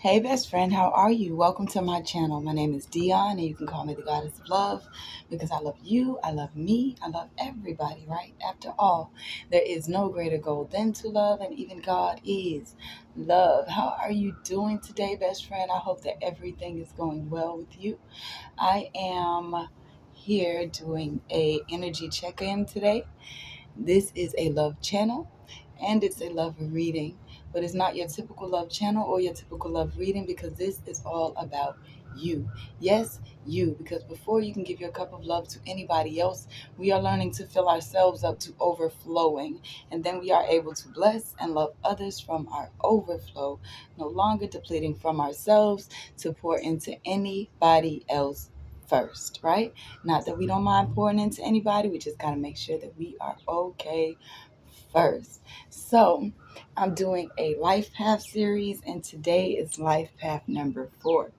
Hey, best friend, how are you? Welcome to my channel. My name is Dion, and you can call me the Goddess of Love because I love you, I love me, I love everybody, right? After all, there is no greater goal than to love, and even God is love. How are you doing today, best friend? I hope that everything is going well with you. I am here doing a energy check-in today. This is a love channel and it's a love reading, but it's not your typical love channel or your typical love reading because this is all about you. Yes, you, because before you can give your cup of love to anybody else, we are learning to fill ourselves up to overflowing, and then we are able to bless and love others from our overflow, no longer depleting from ourselves to pour into anybody else first, right? Not that we don't mind pouring into anybody, we just got to make sure that we are okay first. So, I'm doing a life path series, and today is life path number 4.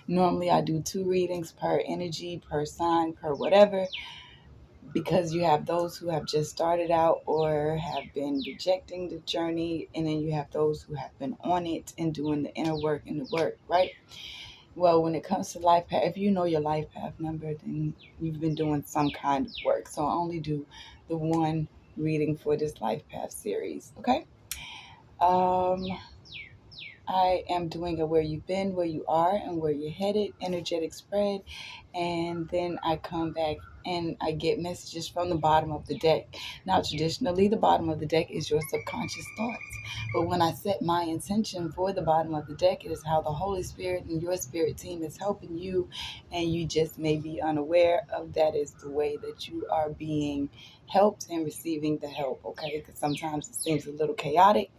Normally, I do 2 readings per energy, per sign, per whatever, because you have those who have just started out or have been rejecting the journey, and then you have those who have been on it and doing the inner work and the work, right? Well, when it comes to life path, if you know your life path number, then you've been doing some kind of work. So I only do the one reading for this life path series. Okay. Um, I am doing a where you've been, where you are, and where you're headed, energetic spread. And then I come back and I get messages from the bottom of the deck. Now, traditionally, the bottom of the deck is your subconscious thoughts. But when I set my intention for the bottom of the deck, it is how the Holy Spirit and your spirit team is helping you. And you just may be unaware of that is the way that you are being helped and receiving the help. Okay. Because sometimes it seems a little chaotic,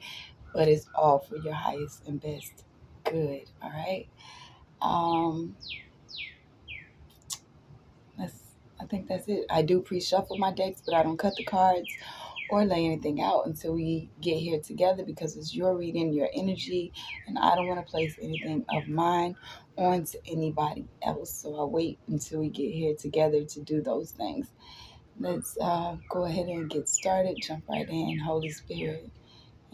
but it's all for your highest and best good. All right. Um, I think that's it. I do pre-shuffle my decks, but I don't cut the cards or lay anything out until we get here together because it's your reading, your energy, and I don't want to place anything of mine onto anybody else. So I wait until we get here together to do those things. Let's go ahead and get started. Jump right in, Holy Spirit.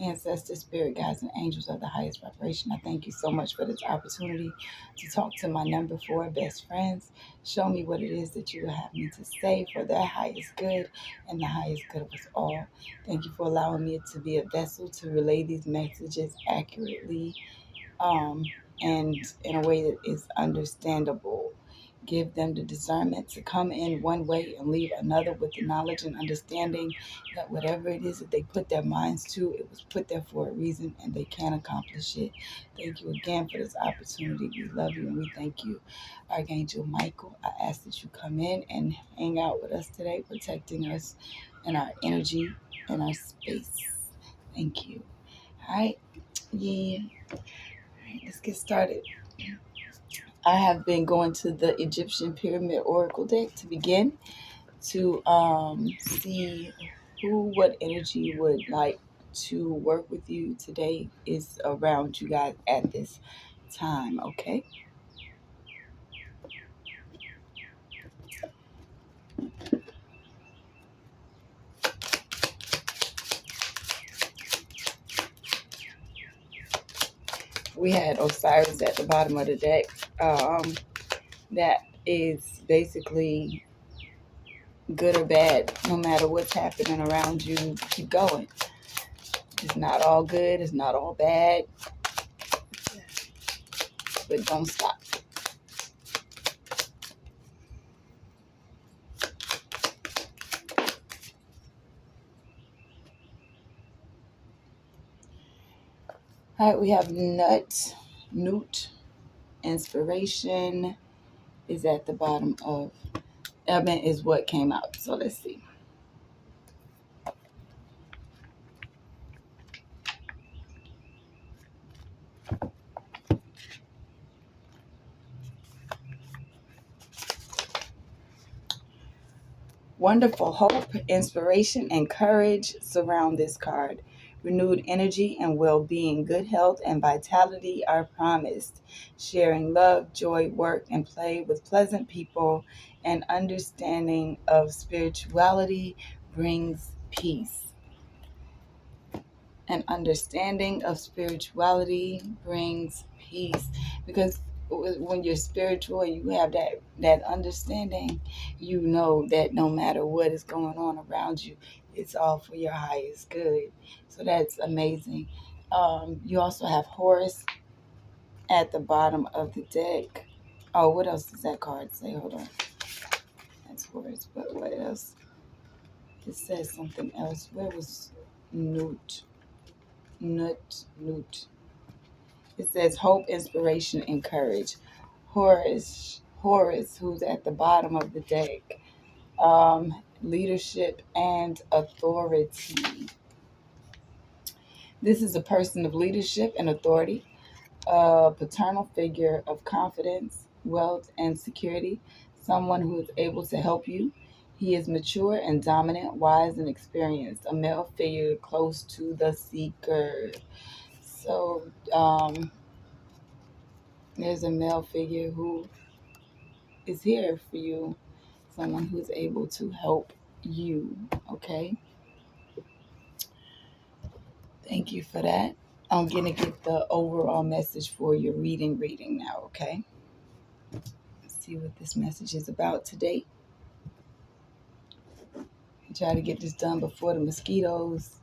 Ancestors, spirit guides, and angels of the highest vibration, I thank you so much for this opportunity to talk to my number 4 best friends. Show me what it is that you would have me to say for their highest good and the highest good of us all. Thank you for allowing me to be a vessel to relay these messages accurately, um, and in a way that is understandable. Give them the discernment to come in one way and leave another with the knowledge and understanding that whatever it is that they put their minds to, it was put there for a reason and they can accomplish it. Thank you again for this opportunity. We love you and we thank you. Archangel Michael, I ask that you come in and hang out with us today, protecting us and our energy and our space. Thank you. All right. Yeah. All right, let's get started. I have been going to the Egyptian Pyramid Oracle deck to begin to see what energy would like to work with you today is around you guys at this time, okay? We had Osiris at the bottom of the deck. That is basically good or bad. No matter what's happening around you, keep going. It's not all good, it's not all bad, but don't stop. All right, we have Newt, inspiration is at the bottom of, is what came out. So let's see. Wonderful hope, inspiration, and courage surround this card. Renewed energy and well-being, good health and vitality are promised. Sharing love, joy, work, and play with pleasant people and understanding of spirituality brings peace. An understanding of spirituality brings peace. Because when you're spiritual and you have that understanding, you know that no matter what is going on around you, it's all for your highest good. So that's amazing. You also have Horus at the bottom of the deck. Oh, what else does that card say? Hold on. That's Horus, but what else? It says something else. Where was Newt? Newt. It says hope, inspiration, and courage. Horus, who's at the bottom of the deck. Leadership and authority. This is a person of leadership and authority, a paternal figure of confidence, wealth, and security, someone who is able to help you. He is mature and dominant, wise and experienced, a male figure close to the seeker. So, there's a male figure who is here for you, someone who's able to help you. Okay. Thank you for that. I'm going to get the overall message for your reading now. Okay. Let's see what this message is about today. I try to get this done before the mosquitoes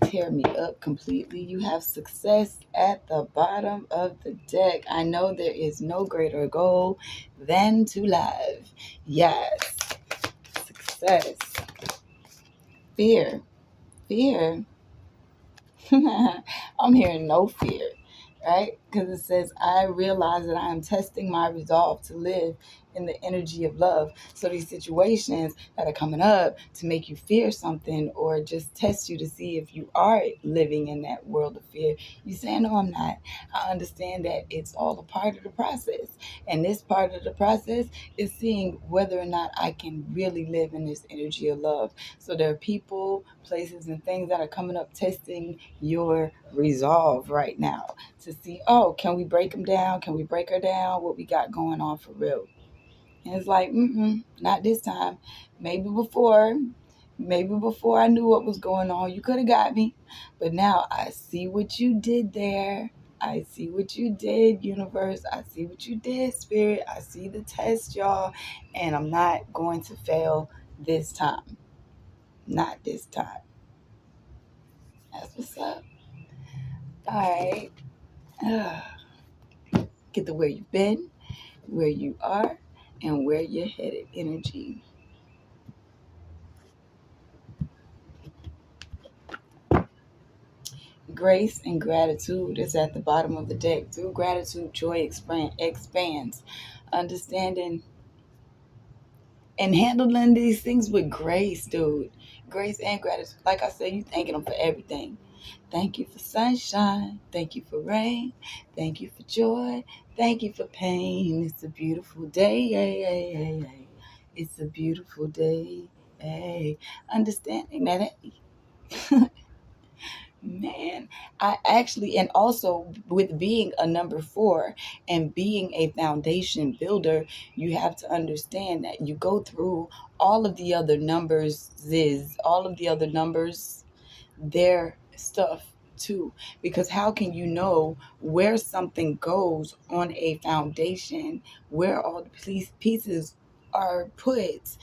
tear me up completely. You have success at the bottom of the deck. I know there is no greater goal than to live. Yes. Success. Fear. I'm hearing no fear, right? Because it says, I realize that I am testing my resolve to live in the energy of love. So these situations that are coming up to make you fear something or just test you to see if you are living in that world of fear, you say, no, I'm not. I understand that it's all a part of the process. And this part of the process is seeing whether or not I can really live in this energy of love. So there are people, places, and things that are coming up testing your resolve right now to see, oh, can we break them down? Can we break her down? What we got going on for real? And it's like, not this time. Maybe before I knew what was going on, you could have got me. But now I see what you did there. I see what you did, universe. I see what you did, spirit. I see the test, y'all. And I'm not going to fail this time. Not this time. That's what's up. All right. Get to where you've been, where you are, and where you're headed. Energy. Grace and gratitude is at the bottom of the deck. Through gratitude, joy expands. Understanding and handling these things with grace, dude. Grace and gratitude. Like I said, you thanking them for everything. Thank you for sunshine. Thank you for rain. Thank you for joy. Thank you for pain. It's a beautiful day. Hey, hey, hey, hey. It's a beautiful day. Hey. Understanding that, hey, man, I actually, and also with being a number 4 and being a foundation builder, you have to understand that you go through all of the other numbers, their stuff too. Because how can you know where something goes on a foundation, where all the pieces are put,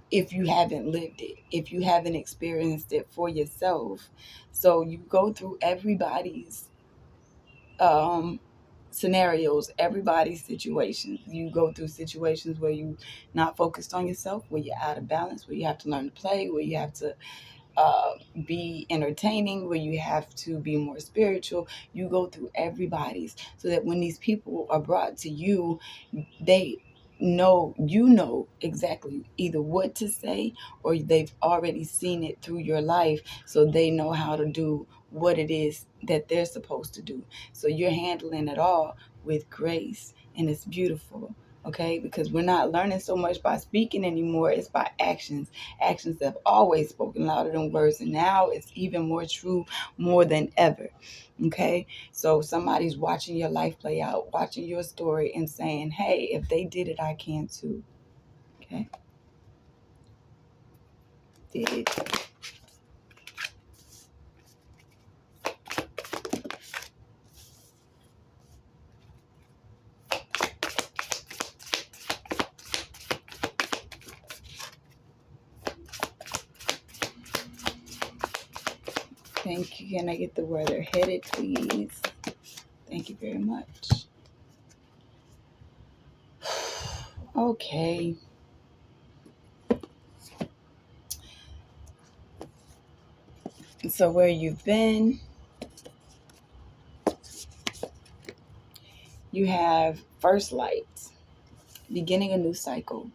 if you haven't lived it, if you haven't experienced it for yourself? So you go through everybody's um, scenarios, everybody's situations. You go through situations where you not focused on yourself, where you're out of balance, where you have to learn to play, where you have to uh, be entertaining, where you have to be more spiritual. You go through everybody's, so that when these people are brought to you, they know exactly either what to say, or they've already seen it through your life, so they know how to do what it is that they're supposed to do. So you're handling it all with grace, and it's beautiful. Okay, because we're not learning so much by speaking anymore, it's by actions that have always spoken louder than words, and now it's even more true, more than ever. Okay, so somebody's watching your life play out, watching your story, and saying, hey, if they did it, I can too. Okay. Did Thank you. Can I get the where they're headed, please? Thank you very much. Okay. So where you've been, you have first light, beginning a new cycle.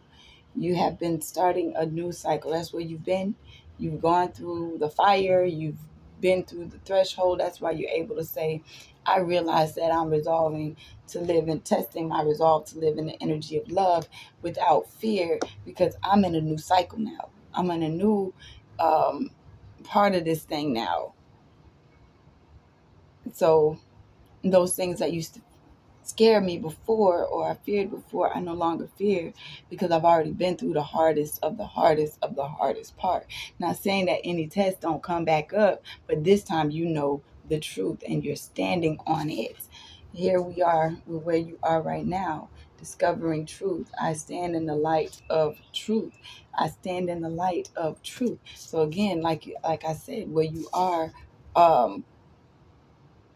You have been starting a new cycle. That's where you've been. You've gone through the fire. You've been through the threshold. That's why you're able to say, I realize that I'm resolving to live and testing my resolve to live in the energy of love without fear, because I'm in a new cycle now. I'm in a new part of this thing now. So those things that used to scared me before, or I feared before, I no longer fear, because I've already been through the hardest of the hardest of the hardest part. Not saying that any tests don't come back up, but this time you know the truth and you're standing on it. Here we are where you are right now, discovering truth. I stand in the light of truth. I stand in the light of truth. So again, like I said, where you are,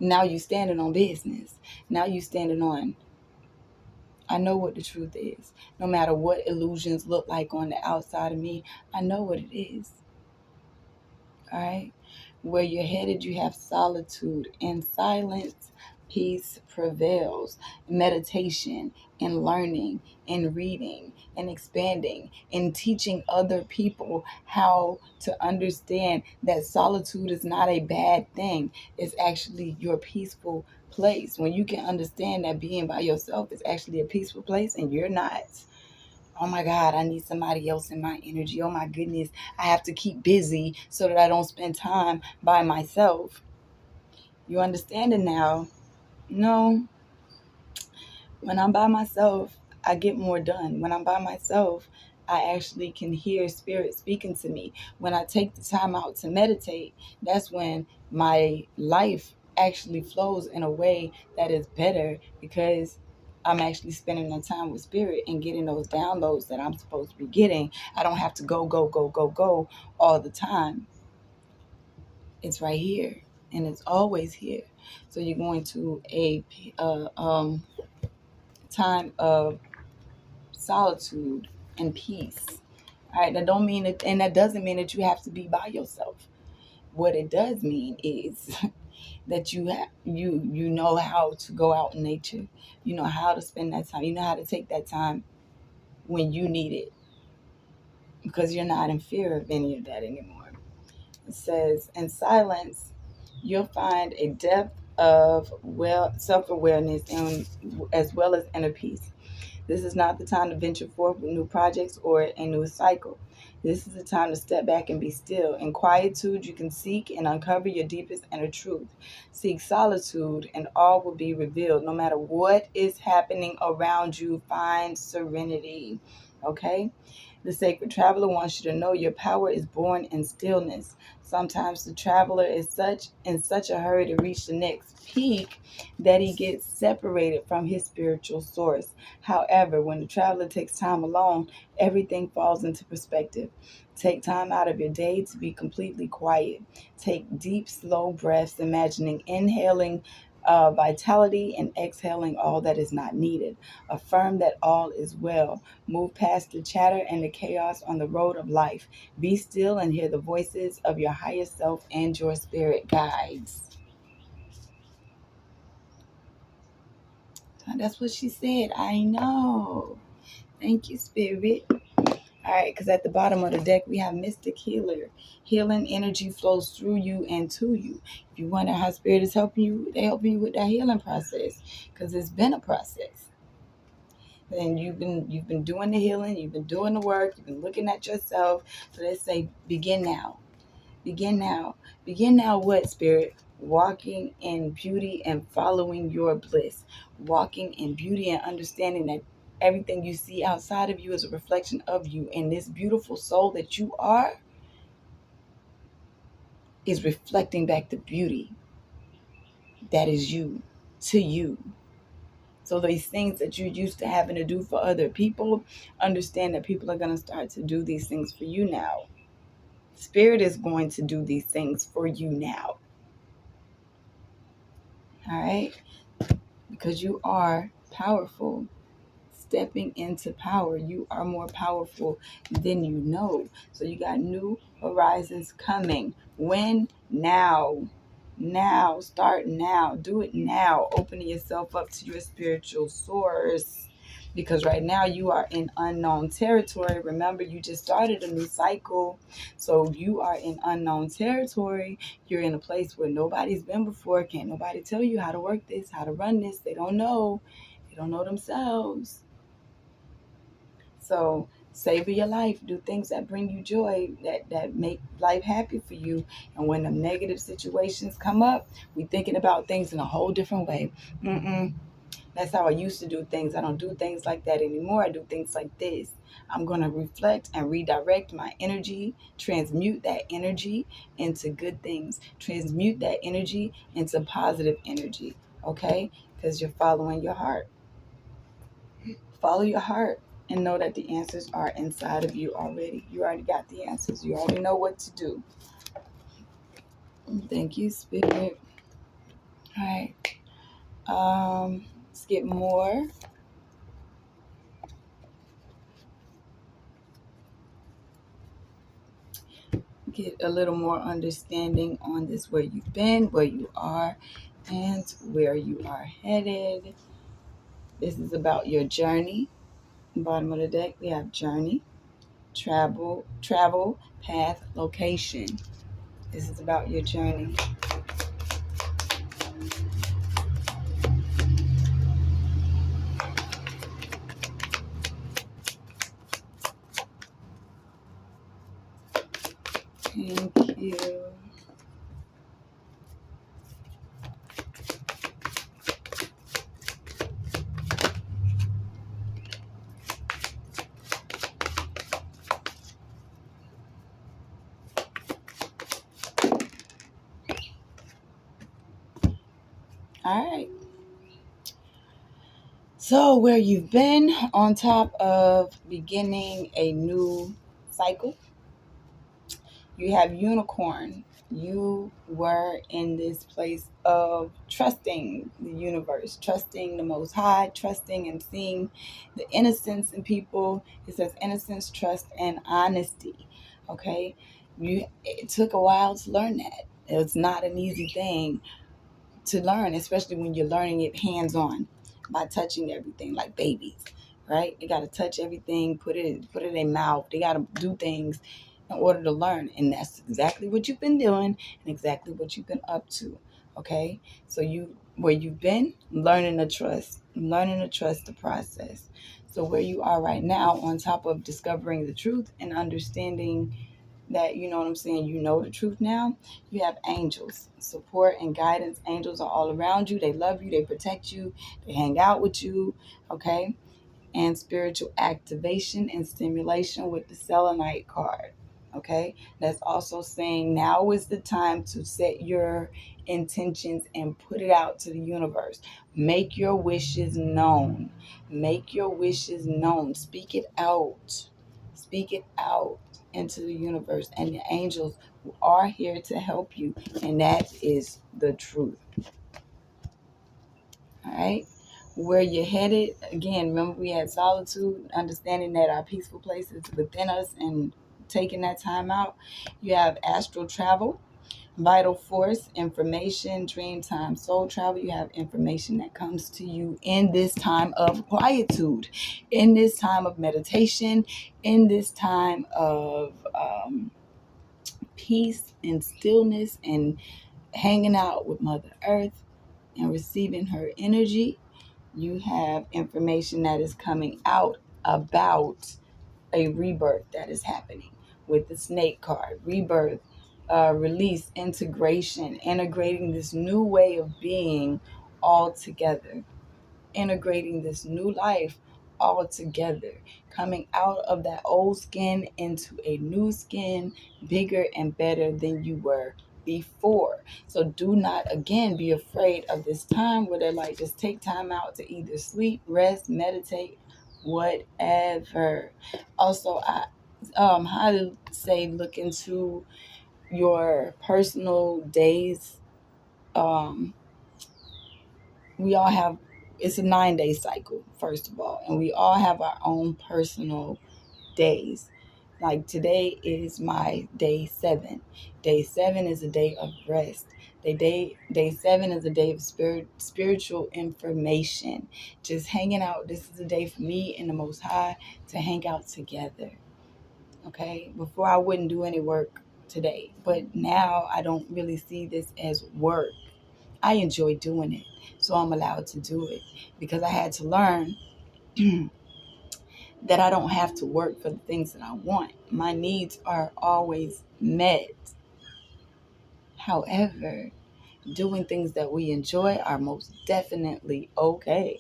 now you standing on business. Now you standing on, I know what the truth is. No matter what illusions look like on the outside of me, I know what it is. All right. Where you're headed, you have solitude and silence. Peace prevails. Meditation and learning and reading and expanding and teaching other people how to understand that solitude is not a bad thing. It's actually your peaceful place. When you can understand that being by yourself is actually a peaceful place and you're not, oh my God, I need somebody else in my energy. Oh my goodness, I have to keep busy so that I don't spend time by myself. You understand it now? No, when I'm by myself, I get more done. When I'm by myself, I actually can hear spirit speaking to me. When I take the time out to meditate, that's when my life actually flows in a way that is better, because I'm actually spending the time with spirit and getting those downloads that I'm supposed to be getting. I don't have to go all the time. It's right here, and it's always here. So you're going to a time of solitude and peace. All right, that don't mean it, and that doesn't mean that you have to be by yourself. What it does mean is that you know how to go out in nature. You know how to spend that time. You know how to take that time when you need it, because you're not in fear of any of that anymore. It says, in silence, you'll find a depth of self-awareness and as well as inner peace. This is not the time to venture forth with new projects or a new cycle. This is the time to step back and be still. In quietude, you can seek and uncover your deepest inner truth. Seek solitude, and all will be revealed. No matter what is happening around you, find serenity. Okay? The sacred traveler wants you to know your power is born in stillness. Sometimes the traveler is in such a hurry to reach the next peak that he gets separated from his spiritual source. However, when the traveler takes time alone, everything falls into perspective. Take time out of your day to be completely quiet. Take deep, slow breaths, imagining inhaling vitality and exhaling all that is not needed. Affirm that all is well. Move past the chatter and the chaos on the road of life. Be still and hear the voices of your higher self and your spirit guides. That's what she said. I know. Thank you, Spirit. All right, because at the bottom of the deck, we have Mystic Healer. Healing energy flows through you and to you. If you wonder how Spirit is helping you, they helping you with that healing process, because it's been a process. And you've been doing the healing, you've been doing the work, you've been looking at yourself. So let's say, begin now. Begin now. Begin now what, Spirit? Walking in beauty and following your bliss. Walking in beauty and understanding that everything you see outside of you is a reflection of you. And this beautiful soul that you are is reflecting back the beauty that is you to you. So these things that you're used to having to do for other people, understand that people are going to start to do these things for you now. Spirit is going to do these things for you now. All right? Because you are powerful. Stepping into power, you are more powerful than you know. So you got new horizons coming. When? Now. Now. Start now. Do it now. Opening yourself up to your spiritual source. Because right now you are in unknown territory. Remember, you just started a new cycle. So you are in unknown territory. You're in a place where nobody's been before. Can't nobody tell you how to work this, how to run this. They don't know. They don't know themselves. So savor your life. Do things that bring you joy, that make life happy for you. And when the negative situations come up, we thinking about things in a whole different way. That's how I used to do things. I don't do things like that anymore. I do things like this. I'm going to reflect and redirect my energy, transmute that energy into good things, transmute that energy into positive energy. Okay? Because you're following your heart. Follow your heart and know that the answers are inside of you already. You already got the answers. You already know what to do. Thank you, Spirit. All right. Let's get more. Get a little more understanding on this, where you've been, where you are, and where you are headed. This is about your journey. Bottom of the deck, we have journey, travel, path, location. This is about your journey. Thank you. All right. So, where you've been on top of beginning a new cycle, you have unicorn. You were in this place of trusting the universe, trusting the Most High, trusting and seeing the innocence in people. It says innocence, trust, and honesty. Okay, it took a while to learn that. It's not an easy thing to learn, especially when you're learning it hands-on by touching everything like babies, right? They got to touch everything, put it in their mouth. They got to do things in order to learn, and that's exactly what you've been doing and exactly what you've been up to. Okay, so where you've been learning to trust the process. So where you are right now, on top of discovering the truth and understanding that, you know what I'm saying, you know the truth now, you have angels, support and guidance. Angels are all around you. They love you, they protect you, they hang out with you. Okay, and spiritual activation and stimulation with the selenite card. Okay, that's also saying now is the time to set your intentions and put it out to the universe. Make your wishes known. Make your wishes known. Speak it out. Speak it out into the universe, and the angels are here to help you, and that is the truth. All right, where you're headed, again, remember we had solitude, understanding that our peaceful place is within us, and taking that time out. You have astral travel, vital force, information, dream time, soul travel. You have information that comes to you in this time of quietude, in this time of meditation, in this time of peace and stillness, and hanging out with Mother Earth and receiving her energy. You have information that is coming out about a rebirth that is happening with the snake card. Rebirth, release, integration, integrating this new way of being all together, integrating this new life all together, coming out of that old skin into a new skin, bigger and better than you were before. So do not again be afraid of this time where they're like, just take time out to either sleep, rest, meditate, whatever. Also, I highly say look into your personal days, um we all have, it's a 9 day cycle, first of all, and we all have our own personal days. Like today is my day 7. Day 7 is a day of rest. Day 7 is a day of spiritual information. Just hanging out. This is a day for me and the Most High to hang out together. Okay? Before I wouldn't do any work today, but now I don't really see this as work. I enjoy doing it, so I'm allowed to do it because I had to learn that I don't have to work for the things that I want. My needs are always met. However, doing things that we enjoy are most definitely okay.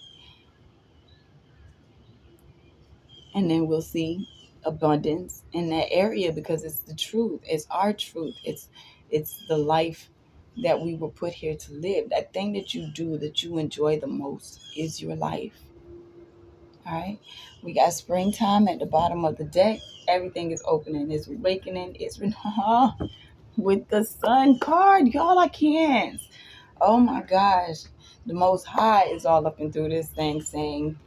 And then we'll see abundance in that area because it's the truth. It's our truth. It's the life that we were put here to live. That thing that you do that you enjoy the most is your life. All right. We got springtime at the bottom of the deck. Everything is opening. It's awakening. It's with the sun card. Y'all, I can't. Oh my gosh. The Most High is all up and through this thing saying,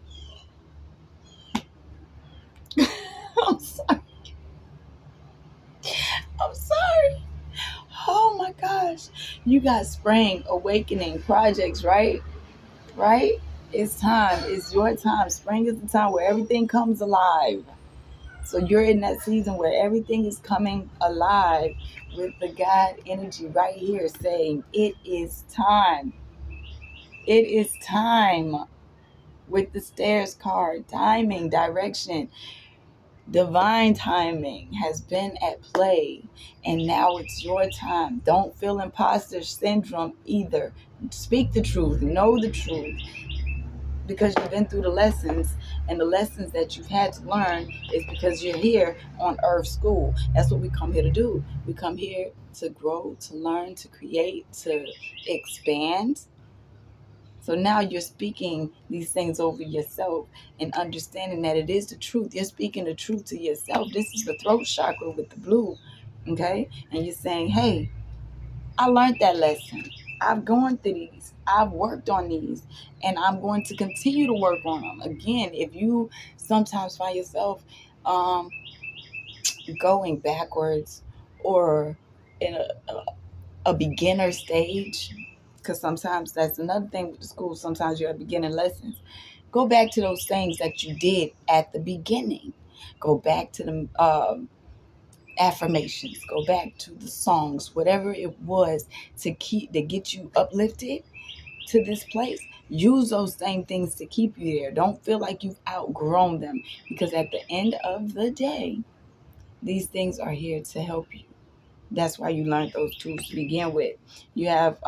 I'm sorry. I'm sorry. Oh my gosh. You got spring awakening projects, right? Right? It's time. It's your time. Spring is the time where everything comes alive. So you're in that season where everything is coming alive with the God energy right here saying, it is time. It is time. With the stairs card, timing, direction, divine timing has been at play. And now it's your time. Don't feel imposter syndrome either. Speak the truth. Know the truth. Because you've been through the lessons, and the lessons that you've had to learn is because you're here on Earth School. That's what we come here to do. We come here to grow, to learn, to create, to expand. So now you're speaking these things over yourself and understanding that it is the truth. You're speaking the truth to yourself. This is the throat chakra with the blue, okay? And you're saying, hey, I learned that lesson. I've gone through these. I've worked on these. And I'm going to continue to work on them. Again, if you sometimes find yourself going backwards or in a beginner stage, because sometimes that's another thing with the school. Sometimes you're at beginning lessons. Go back to those things that you did at the beginning. Go back to the affirmations. Go back to the songs, whatever it was to get you uplifted to this place. Use those same things to keep you there. Don't feel like you've outgrown them, because at the end of the day, these things are here to help you. That's why you learned those tools to begin with. You have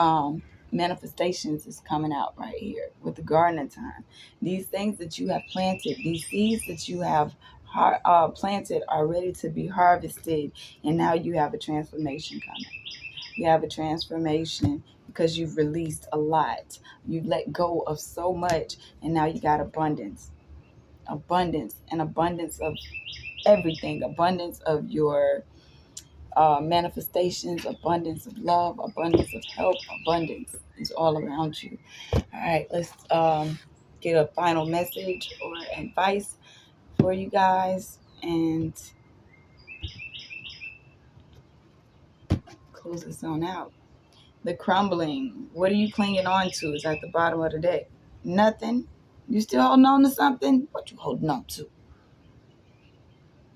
manifestations is coming out right here with the gardening time. These things that you have planted, these seeds that you have planted are ready to be harvested. And now you have a transformation coming. You have a transformation because you've released a lot. You've let go of so much. And now you got abundance. Abundance. An abundance of everything. Abundance of your manifestations, abundance of love, abundance of help, abundance is all around you. All right, let's get a final message or advice for you guys and close this on out. The crumbling. What are you clinging on to? Is at the bottom of the deck. Nothing. You still holding on to something? What you holding on to?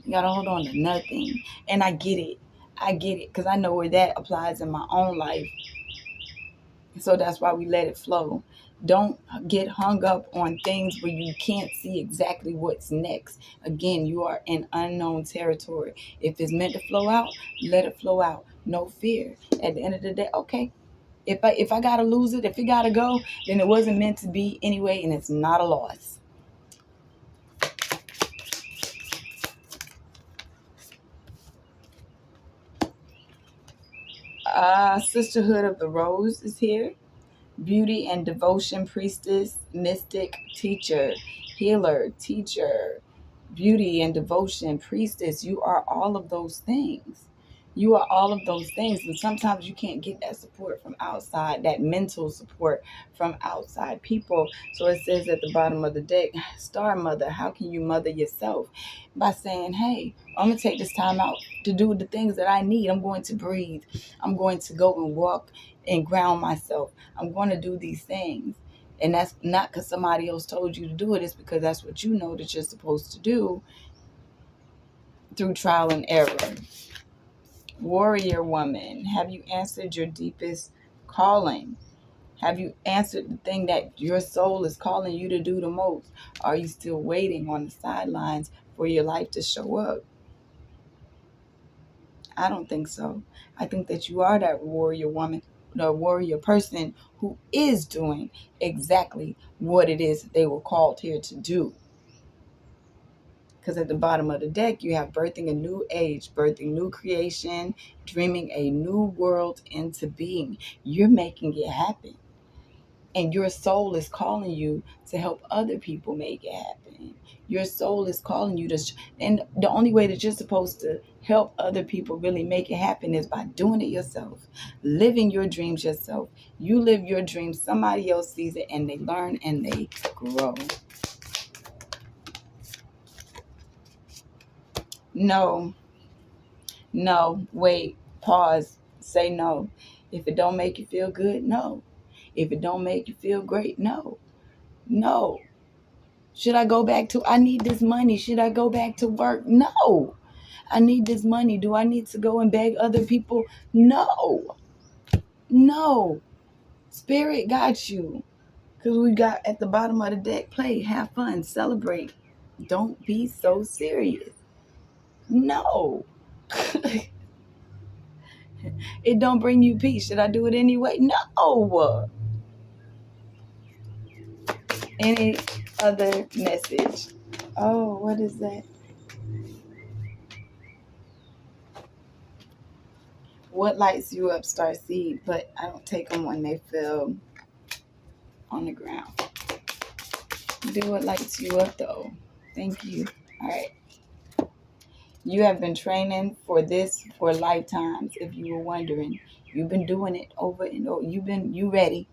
You gotta hold on to nothing. And I get it. I get it because I know where that applies in my own life. So that's why we let it flow. Don't get hung up on things where you can't see exactly what's next. Again, you are in unknown territory. If it's meant to flow out, let it flow out. No fear. At the end of the day, okay. If I gotta lose it, if it gotta go, then it wasn't meant to be anyway, and it's not a loss. Sisterhood of the Rose is here. Beauty and devotion priestess, mystic, teacher, healer, teacher, beauty and devotion priestess. You are all of those things. You are all of those things. And sometimes you can't get that support from outside, that mental support from outside people. So it says at the bottom of the deck, Star Mother, how can you mother yourself? By saying, hey, I'm going to take this time out to do the things that I need. I'm going to breathe. I'm going to go and walk and ground myself. I'm going to do these things. And that's not because somebody else told you to do it. It's because that's what you know that you're supposed to do through trial and error. Warrior woman, have you answered your deepest calling? Have you answered the thing that your soul is calling you to do the most? Are you still waiting on the sidelines for your life to show up? I don't think so. I think that you are that warrior woman, the warrior person who is doing exactly what it is that they were called here to do. Because at the bottom of the deck, you have birthing a new age, birthing new creation, dreaming a new world into being. You're making it happen. And your soul is calling you to help other people make it happen. Your soul is calling you to, and the only way that you're supposed to help other people really make it happen is by doing it yourself, living your dreams yourself. You live your dreams, somebody else sees it, and they learn and they grow. No, wait, pause, say no. If it don't make you feel good, no. If it don't make you feel great, no. Should I go back to, I need this money. Should I go back to work? No. I need this money. Do I need to go and beg other people? No. Spirit got you. Because we got at the bottom of the deck, play, have fun, celebrate. Don't be so serious. No. It don't bring you peace. Should I do it anyway? No. Any other message? Oh, what is that? What lights you up, Starseed? But I don't take them when they fell on the ground. Do what lights you up, though. Thank you. All right. You have been training for this for lifetimes. If you were wondering, you've been doing it over and over. You ready?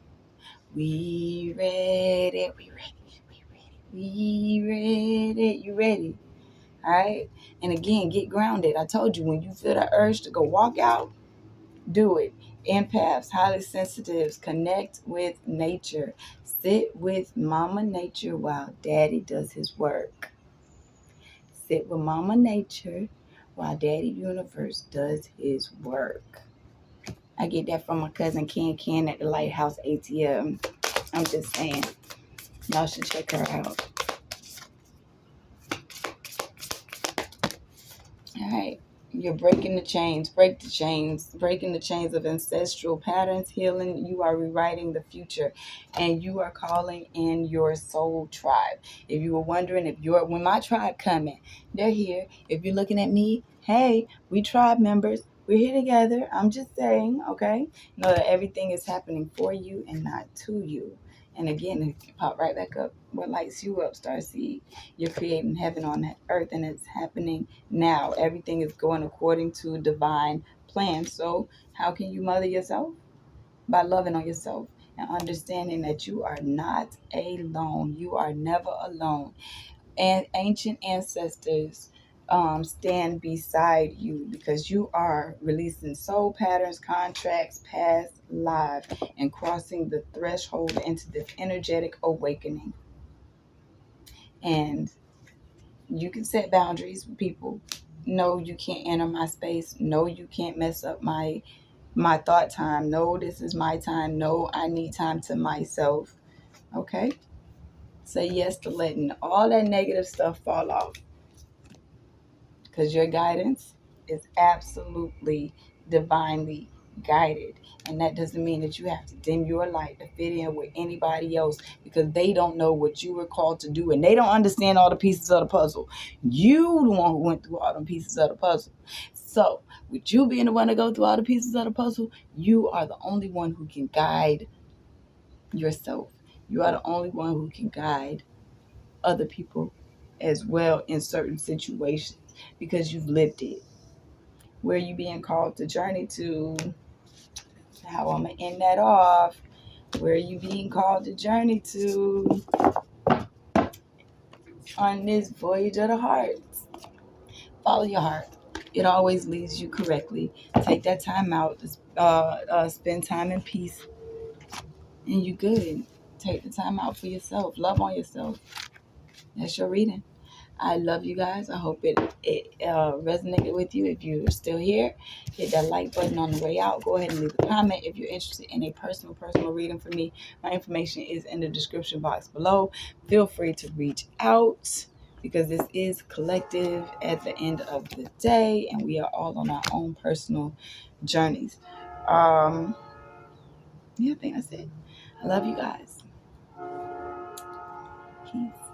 We ready. We ready. We ready. We ready. You ready? All right. And again, get grounded. I told you, when you feel the urge to go walk out, do it. Empaths, highly sensitives, connect with nature. Sit with Mama Nature while Daddy does his work. Sit with Mama Nature while Daddy Universe does his work. I get that from my cousin Ken at the Lighthouse ATM. I'm just saying, y'all should check her out. All right. You're breaking the chains, breaking the chains of ancestral patterns, healing. You are rewriting the future, and you are calling in your soul tribe. If you were wondering when my tribe coming, they're here. If you're looking at me, hey, we tribe members. We're here together. I'm just saying, okay? Know that everything is happening for you and not to you. And again, it pop right back up. What lights you up, Starseed? You're creating heaven on earth, and it's happening now. Everything is going according to divine plan. So how can you mother yourself? By loving on yourself and understanding that you are not alone. You are never alone. And ancient ancestors stand beside you, because you are releasing soul patterns, contracts, past lives, and crossing the threshold into this energetic awakening. And you can set boundaries with people. No, you can't enter my space. No, you can't mess up my thought time. No, this is my time. No, I need time to myself. Okay? Say yes to letting all that negative stuff fall off, because your guidance is absolutely divinely guided. And that doesn't mean that you have to dim your light to fit in with anybody else, because they don't know what you were called to do, and they don't understand all the pieces of the puzzle. You the one who went through all the pieces of the puzzle. So with you being the one to go through all the pieces of the puzzle, you are the only one who can guide yourself. You are the only one who can guide other people as well in certain situations, because you've lived it. Where you being called to journey to? How I'm going to end that off. Where you being called to journey to on this voyage of the heart? Follow your heart. It always leads you correctly. Take that time out. Spend time in peace, and you good. Take the time out for yourself. Love on yourself. That's your reading. I love you guys. I hope it resonated with you. If you're still here, hit that like button on the way out. Go ahead and leave a comment. If you're interested in a personal reading from me, my information is in the description box below. Feel free to reach out because this is collective at the end of the day, and we are all on our own personal journeys. Yeah, I think that's it. I love you guys. Peace.